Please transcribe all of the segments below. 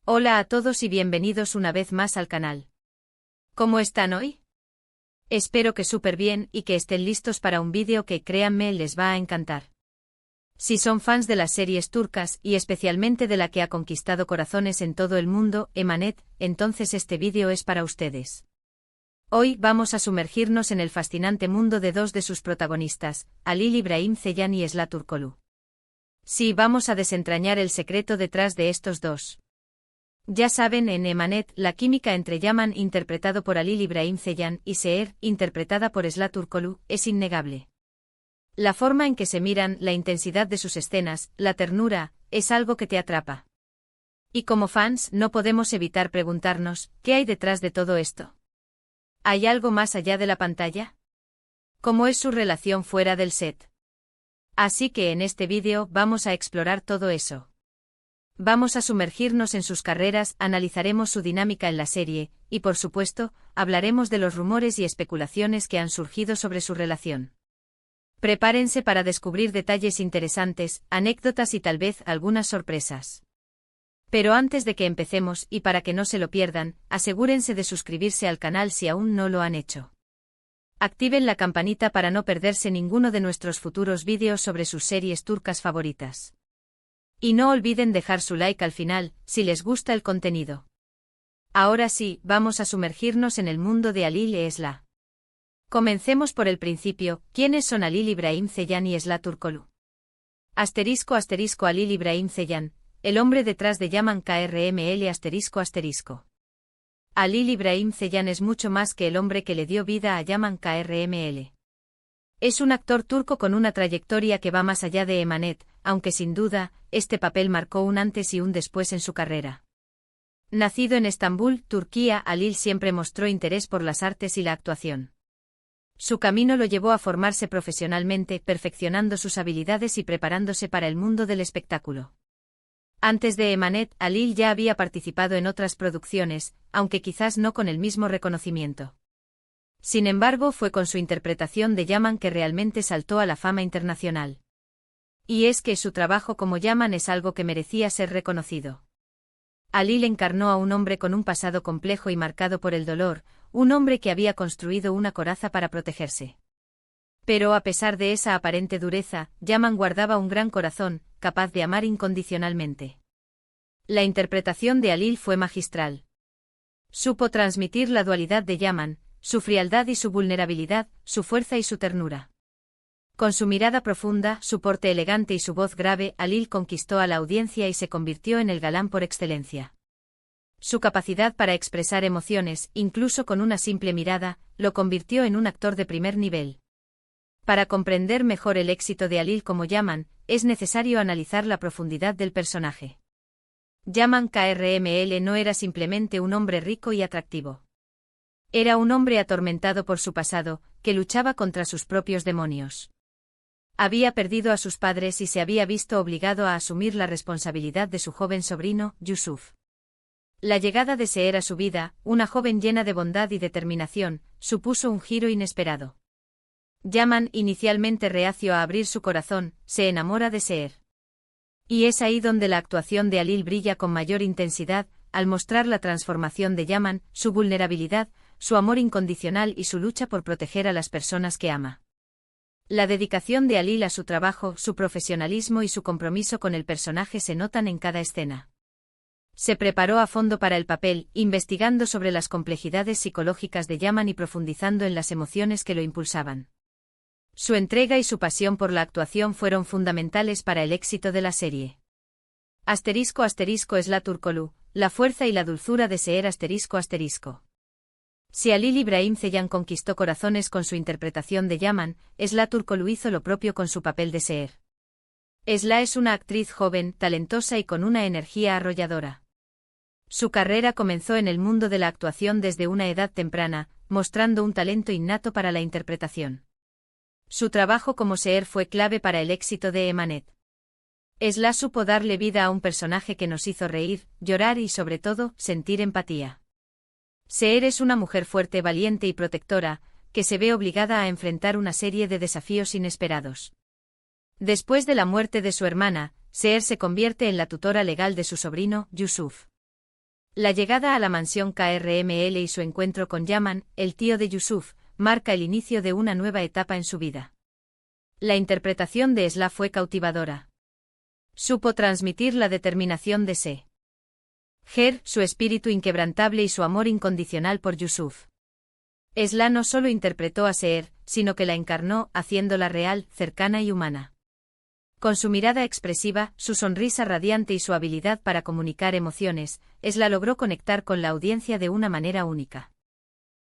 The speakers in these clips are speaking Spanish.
Hola a todos y bienvenidos una vez más al canal. ¿Cómo están hoy? Espero que súper bien y que estén listos para un vídeo que, créanme, les va a encantar. Si son fans de las series turcas y especialmente de la que ha conquistado corazones en todo el mundo, Emanet, entonces este vídeo es para ustedes. Hoy vamos a sumergirnos en el fascinante mundo de dos de sus protagonistas, Halil İbrahim Ceylan y Esla Turkoglu. Sí, vamos a desentrañar el secreto detrás de estos dos. Ya saben, en Emanet, la química entre Yaman, interpretado por Halil İbrahim Ceylan, y Seher, interpretada por Esla Turkoglu, es innegable. La forma en que se miran, la intensidad de sus escenas, la ternura, es algo que te atrapa. Y como fans, no podemos evitar preguntarnos, ¿qué hay detrás de todo esto? ¿Hay algo más allá de la pantalla? ¿Cómo es su relación fuera del set? Así que en este vídeo vamos a explorar todo eso. Vamos a sumergirnos en sus carreras, analizaremos su dinámica en la serie, y por supuesto, hablaremos de los rumores y especulaciones que han surgido sobre su relación. Prepárense para descubrir detalles interesantes, anécdotas y tal vez algunas sorpresas. Pero antes de que empecemos, y para que no se lo pierdan, asegúrense de suscribirse al canal si aún no lo han hecho. Activen la campanita para no perderse ninguno de nuestros futuros vídeos sobre sus series turcas favoritas. Y no olviden dejar su like al final, si les gusta el contenido. Ahora sí, vamos a sumergirnos en el mundo de Halil e Esla. Comencemos por el principio, ¿quiénes son Halil İbrahim Ceylan y Esla Turkoglu? Halil İbrahim Ceylan, el hombre detrás de Yaman KRML ***. Halil İbrahim Ceylan es mucho más que el hombre que le dio vida a Yaman KRML. Es un actor turco con una trayectoria que va más allá de Emanet, aunque sin duda, este papel marcó un antes y un después en su carrera. Nacido en Estambul, Turquía, Halil siempre mostró interés por las artes y la actuación. Su camino lo llevó a formarse profesionalmente, perfeccionando sus habilidades y preparándose para el mundo del espectáculo. Antes de Emanet, Halil ya había participado en otras producciones, aunque quizás no con el mismo reconocimiento. Sin embargo, fue con su interpretación de Yaman que realmente saltó a la fama internacional. Y es que su trabajo como Yaman es algo que merecía ser reconocido. Halil encarnó a un hombre con un pasado complejo y marcado por el dolor, un hombre que había construido una coraza para protegerse. Pero a pesar de esa aparente dureza, Yaman guardaba un gran corazón, capaz de amar incondicionalmente. La interpretación de Halil fue magistral. Supo transmitir la dualidad de Yaman, su frialdad y su vulnerabilidad, su fuerza y su ternura. Con su mirada profunda, su porte elegante y su voz grave, Halil conquistó a la audiencia y se convirtió en el galán por excelencia. Su capacidad para expresar emociones, incluso con una simple mirada, lo convirtió en un actor de primer nivel. Para comprender mejor el éxito de Halil como Yaman, es necesario analizar la profundidad del personaje. Yaman KRML no era simplemente un hombre rico y atractivo. Era un hombre atormentado por su pasado, que luchaba contra sus propios demonios. Había perdido a sus padres y se había visto obligado a asumir la responsabilidad de su joven sobrino, Yusuf. La llegada de Seher a su vida, una joven llena de bondad y determinación, supuso un giro inesperado. Yaman, inicialmente reacio a abrir su corazón, se enamora de Seher. Y es ahí donde la actuación de Halil brilla con mayor intensidad, al mostrar la transformación de Yaman, su vulnerabilidad, su amor incondicional y su lucha por proteger a las personas que ama. La dedicación de Halil a su trabajo, su profesionalismo y su compromiso con el personaje se notan en cada escena. Se preparó a fondo para el papel, investigando sobre las complejidades psicológicas de Yaman y profundizando en las emociones que lo impulsaban. Su entrega y su pasión por la actuación fueron fundamentales para el éxito de la serie. Esla Turkoglu, la fuerza y la dulzura de Seher ***. Si Halil İbrahim Ceylan conquistó corazones con su interpretación de Yaman, Esla Turkoglu hizo lo propio con su papel de Seher. Esla es una actriz joven, talentosa y con una energía arrolladora. Su carrera comenzó en el mundo de la actuación desde una edad temprana, mostrando un talento innato para la interpretación. Su trabajo como Seher fue clave para el éxito de Emanet. Esla supo darle vida a un personaje que nos hizo reír, llorar y sobre todo, sentir empatía. Seher es una mujer fuerte, valiente y protectora, que se ve obligada a enfrentar una serie de desafíos inesperados. Después de la muerte de su hermana, Seher se convierte en la tutora legal de su sobrino, Yusuf. La llegada a la mansión KRML y su encuentro con Yaman, el tío de Yusuf, marca el inicio de una nueva etapa en su vida. La interpretación de Esla fue cautivadora. Supo transmitir la determinación de Seher, su espíritu inquebrantable y su amor incondicional por Yusuf. Esla no solo interpretó a Seher, sino que la encarnó, haciéndola real, cercana y humana. Con su mirada expresiva, su sonrisa radiante y su habilidad para comunicar emociones, Esla logró conectar con la audiencia de una manera única.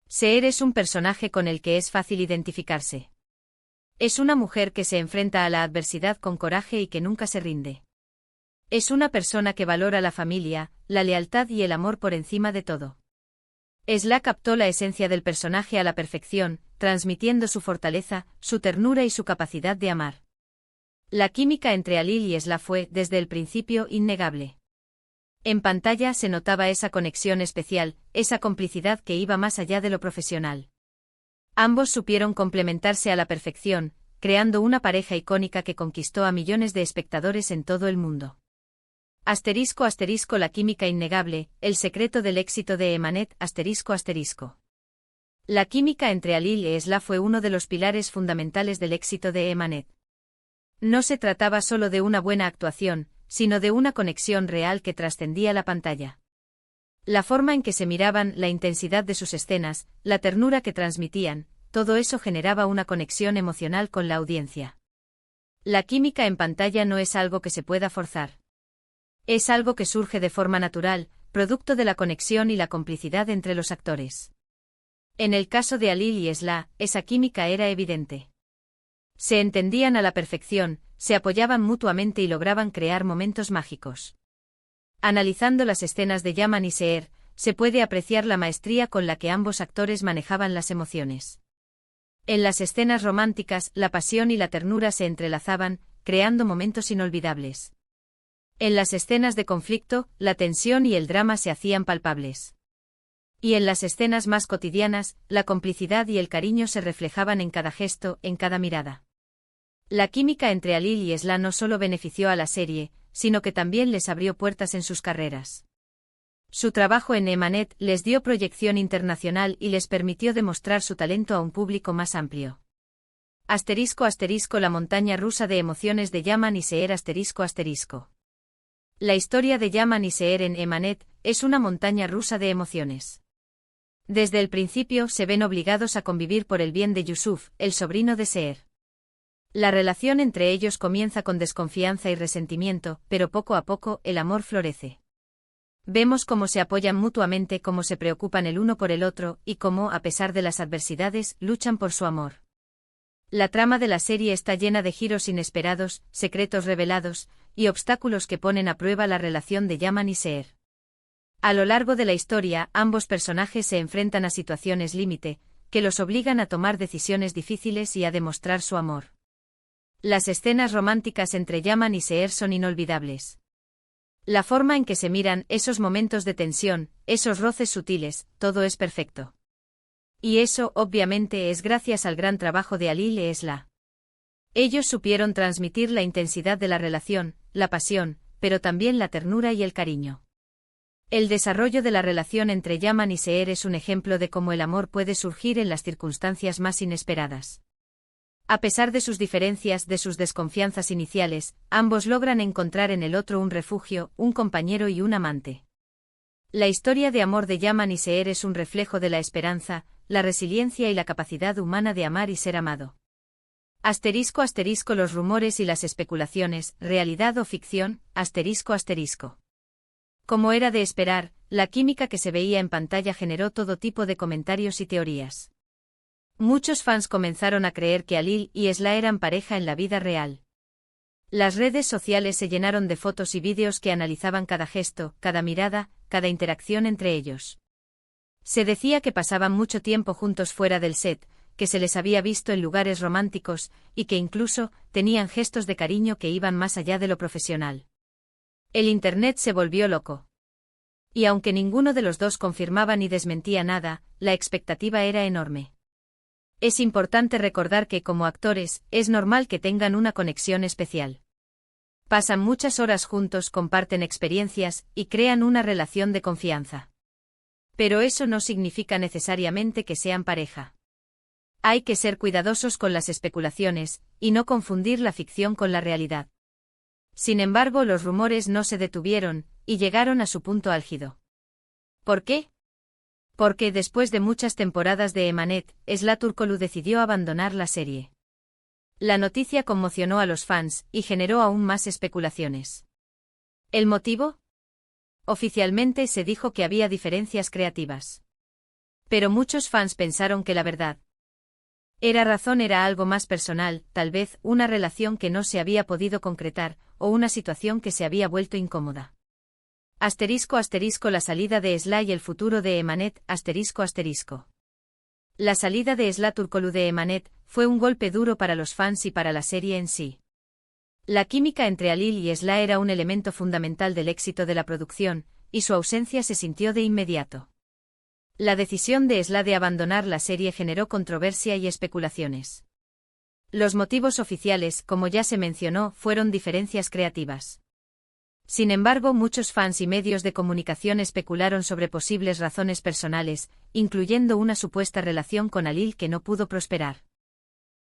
Seher es un personaje con el que es fácil identificarse. Es una mujer que se enfrenta a la adversidad con coraje y que nunca se rinde. Es una persona que valora la familia, la lealtad y el amor por encima de todo. Esla captó la esencia del personaje a la perfección, transmitiendo su fortaleza, su ternura y su capacidad de amar. La química entre Alil y Esla fue, desde el principio, innegable. En pantalla se notaba esa conexión especial, esa complicidad que iba más allá de lo profesional. Ambos supieron complementarse a la perfección, creando una pareja icónica que conquistó a millones de espectadores en todo el mundo. *** La química innegable, el secreto del éxito de Emanet. *** La química entre Alil y Esla fue uno de los pilares fundamentales del éxito de Emanet. No se trataba solo de una buena actuación, sino de una conexión real que trascendía la pantalla. La forma en que se miraban, la intensidad de sus escenas, la ternura que transmitían, todo eso generaba una conexión emocional con la audiencia. La química en pantalla no es algo que se pueda forzar. Es algo que surge de forma natural, producto de la conexión y la complicidad entre los actores. En el caso de Alil y Esla, esa química era evidente. Se entendían a la perfección, se apoyaban mutuamente y lograban crear momentos mágicos. Analizando las escenas de Yaman y Seher, se puede apreciar la maestría con la que ambos actores manejaban las emociones. En las escenas románticas, la pasión y la ternura se entrelazaban, creando momentos inolvidables. En las escenas de conflicto, la tensión y el drama se hacían palpables. Y en las escenas más cotidianas, la complicidad y el cariño se reflejaban en cada gesto, en cada mirada. La química entre Alil y Esla no solo benefició a la serie, sino que también les abrió puertas en sus carreras. Su trabajo en Emanet les dio proyección internacional y les permitió demostrar su talento a un público más amplio. *** La montaña rusa de emociones de Yaman y Seher. *** La historia de Yaman y Seher en Emanet es una montaña rusa de emociones. Desde el principio se ven obligados a convivir por el bien de Yusuf, el sobrino de Seher. La relación entre ellos comienza con desconfianza y resentimiento, pero poco a poco el amor florece. Vemos cómo se apoyan mutuamente, cómo se preocupan el uno por el otro, y cómo, a pesar de las adversidades, luchan por su amor. La trama de la serie está llena de giros inesperados, secretos revelados, y obstáculos que ponen a prueba la relación de Yaman y Seher. A lo largo de la historia, ambos personajes se enfrentan a situaciones límite, que los obligan a tomar decisiones difíciles y a demostrar su amor. Las escenas románticas entre Yaman y Seher son inolvidables. La forma en que se miran, esos momentos de tensión, esos roces sutiles, todo es perfecto. Y eso, obviamente, es gracias al gran trabajo de Alil y Esla. Ellos supieron transmitir la intensidad de la relación, la pasión, pero también la ternura y el cariño. El desarrollo de la relación entre Yaman y Seher es un ejemplo de cómo el amor puede surgir en las circunstancias más inesperadas. A pesar de sus diferencias, de sus desconfianzas iniciales, ambos logran encontrar en el otro un refugio, un compañero y un amante. La historia de amor de Yaman y Seher es un reflejo de la esperanza, la resiliencia y la capacidad humana de amar y ser amado. *** Los rumores y las especulaciones, realidad o ficción. **# Como era de esperar, la química que se veía en pantalla generó todo tipo de comentarios y teorías. Muchos fans comenzaron a creer que Alil y Esla eran pareja en la vida real. Las redes sociales se llenaron de fotos y vídeos que analizaban cada gesto, cada mirada, cada interacción entre ellos. Se decía que pasaban mucho tiempo juntos fuera del set, que se les había visto en lugares románticos, y que incluso tenían gestos de cariño que iban más allá de lo profesional. El Internet se volvió loco. Y aunque ninguno de los dos confirmaba ni desmentía nada, la expectativa era enorme. Es importante recordar que como actores, es normal que tengan una conexión especial. Pasan muchas horas juntos, comparten experiencias y crean una relación de confianza. Pero eso no significa necesariamente que sean pareja. Hay que ser cuidadosos con las especulaciones y no confundir la ficción con la realidad. Sin embargo, los rumores no se detuvieron y llegaron a su punto álgido. ¿Por qué? Porque después de muchas temporadas de Emanet, Esla Turkoglu decidió abandonar la serie. La noticia conmocionó a los fans y generó aún más especulaciones. ¿El motivo? Oficialmente se dijo que había diferencias creativas. Pero muchos fans pensaron que la verdad era algo más personal, tal vez una relación que no se había podido concretar, o una situación que se había vuelto incómoda. *** La salida de Esla y el futuro de Emanet. *** La salida de Esla Turkoglu de Emanet fue un golpe duro para los fans y para la serie en sí. La química entre Halil y Esla era un elemento fundamental del éxito de la producción, y su ausencia se sintió de inmediato. La decisión de Esla de abandonar la serie generó controversia y especulaciones. Los motivos oficiales, como ya se mencionó, fueron diferencias creativas. Sin embargo, muchos fans y medios de comunicación especularon sobre posibles razones personales, incluyendo una supuesta relación con Halil que no pudo prosperar.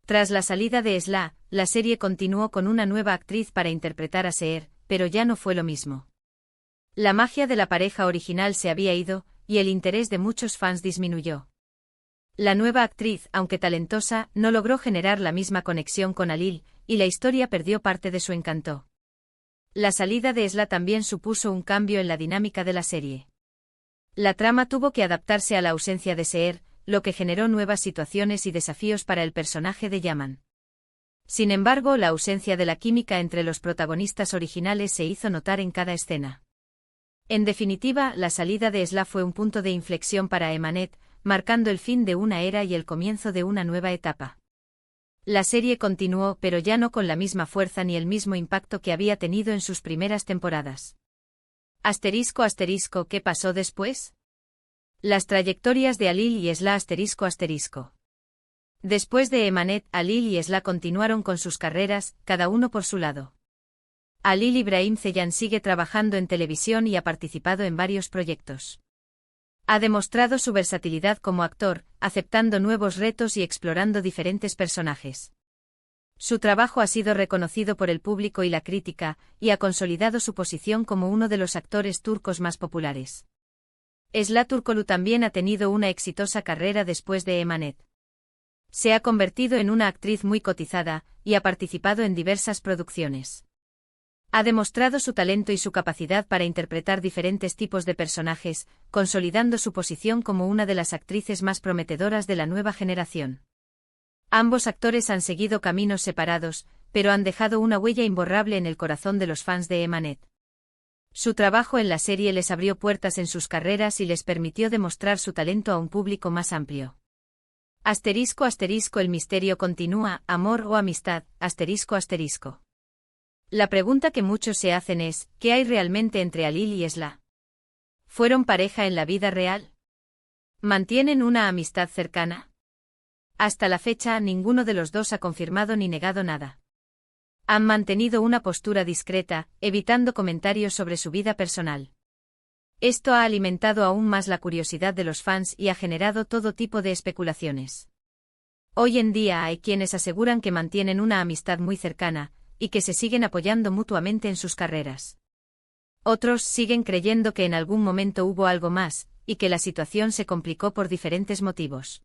Tras la salida de Esla, la serie continuó con una nueva actriz para interpretar a Seher, pero ya no fue lo mismo. La magia de la pareja original se había ido, y el interés de muchos fans disminuyó. La nueva actriz, aunque talentosa, no logró generar la misma conexión con Halil, y la historia perdió parte de su encanto. La salida de Esla también supuso un cambio en la dinámica de la serie. La trama tuvo que adaptarse a la ausencia de Seher, lo que generó nuevas situaciones y desafíos para el personaje de Yaman. Sin embargo, la ausencia de la química entre los protagonistas originales se hizo notar en cada escena. En definitiva, la salida de Esla fue un punto de inflexión para Emanet, marcando el fin de una era y el comienzo de una nueva etapa. La serie continuó, pero ya no con la misma fuerza ni el mismo impacto que había tenido en sus primeras temporadas. ***¿Qué pasó después? Las trayectorias de Halil y Esla ***. Después de Emanet, Halil y Esla continuaron con sus carreras, cada uno por su lado. Halil Ibrahim Ceylan sigue trabajando en televisión y ha participado en varios proyectos. Ha demostrado su versatilidad como actor, aceptando nuevos retos y explorando diferentes personajes. Su trabajo ha sido reconocido por el público y la crítica, y ha consolidado su posición como uno de los actores turcos más populares. Esla Turkoglu también ha tenido una exitosa carrera después de Emanet. Se ha convertido en una actriz muy cotizada, y ha participado en diversas producciones. Ha demostrado su talento y su capacidad para interpretar diferentes tipos de personajes, consolidando su posición como una de las actrices más prometedoras de la nueva generación. Ambos actores han seguido caminos separados, pero han dejado una huella imborrable en el corazón de los fans de Emanet. Su trabajo en la serie les abrió puertas en sus carreras y les permitió demostrar su talento a un público más amplio. ***El misterio continúa, amor o amistad, ***. La pregunta que muchos se hacen es, ¿qué hay realmente entre Halil y Esla? ¿Fueron pareja en la vida real? ¿Mantienen una amistad cercana? Hasta la fecha, ninguno de los dos ha confirmado ni negado nada. Han mantenido una postura discreta, evitando comentarios sobre su vida personal. Esto ha alimentado aún más la curiosidad de los fans y ha generado todo tipo de especulaciones. Hoy en día hay quienes aseguran que mantienen una amistad muy cercana, y que se siguen apoyando mutuamente en sus carreras. Otros siguen creyendo que en algún momento hubo algo más, y que la situación se complicó por diferentes motivos.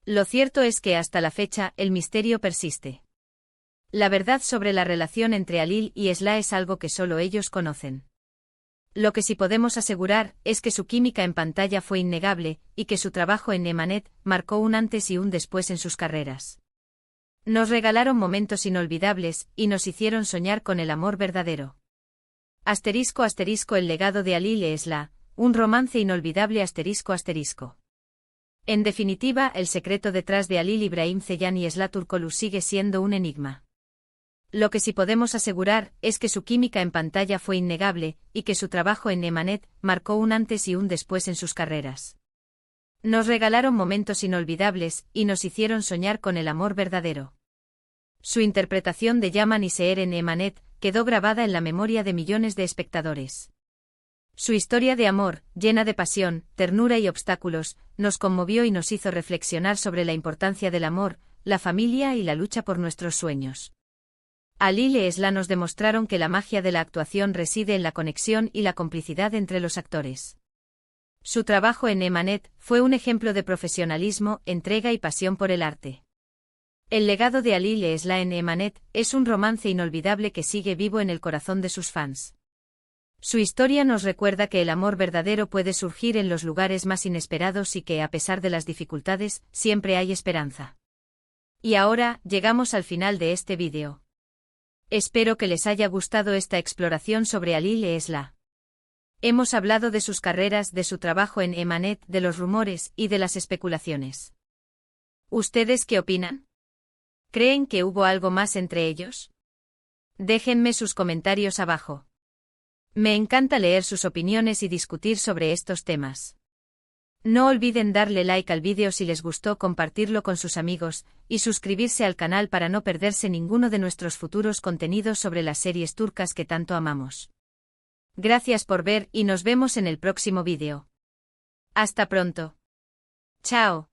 Lo cierto es que hasta la fecha, el misterio persiste. La verdad sobre la relación entre Halil y Esla es algo que solo ellos conocen. Lo que sí podemos asegurar es que su química en pantalla fue innegable, y que su trabajo en Emanet marcó un antes y un después en sus carreras. Nos regalaron momentos inolvidables, y nos hicieron soñar con el amor verdadero. ***. El legado de Halil e Esla, un romance inolvidable ***. En definitiva, el secreto detrás de Halil Ibrahim Ceylan y Esla Turkoglu sigue siendo un enigma. Lo que sí podemos asegurar es que su química en pantalla fue innegable, y que su trabajo en Emanet marcó un antes y un después en sus carreras. Nos regalaron momentos inolvidables, y nos hicieron soñar con el amor verdadero. Su interpretación de Yaman y Seher en Emanet quedó grabada en la memoria de millones de espectadores. Su historia de amor, llena de pasión, ternura y obstáculos, nos conmovió y nos hizo reflexionar sobre la importancia del amor, la familia y la lucha por nuestros sueños. Ali y Esla nos demostraron que la magia de la actuación reside en la conexión y la complicidad entre los actores. Su trabajo en Emanet fue un ejemplo de profesionalismo, entrega y pasión por el arte. El legado de Ali y Esla en Emanet es un romance inolvidable que sigue vivo en el corazón de sus fans. Su historia nos recuerda que el amor verdadero puede surgir en los lugares más inesperados y que, a pesar de las dificultades, siempre hay esperanza. Y ahora, llegamos al final de este vídeo. Espero que les haya gustado esta exploración sobre Ali y Esla. Hemos hablado de sus carreras, de su trabajo en Emanet, de los rumores y de las especulaciones. ¿Ustedes qué opinan? ¿Creen que hubo algo más entre ellos? Déjenme sus comentarios abajo. Me encanta leer sus opiniones y discutir sobre estos temas. No olviden darle like al vídeo si les gustó, compartirlo con sus amigos, y suscribirse al canal para no perderse ninguno de nuestros futuros contenidos sobre las series turcas que tanto amamos. Gracias por ver y nos vemos en el próximo vídeo. Hasta pronto. Chao.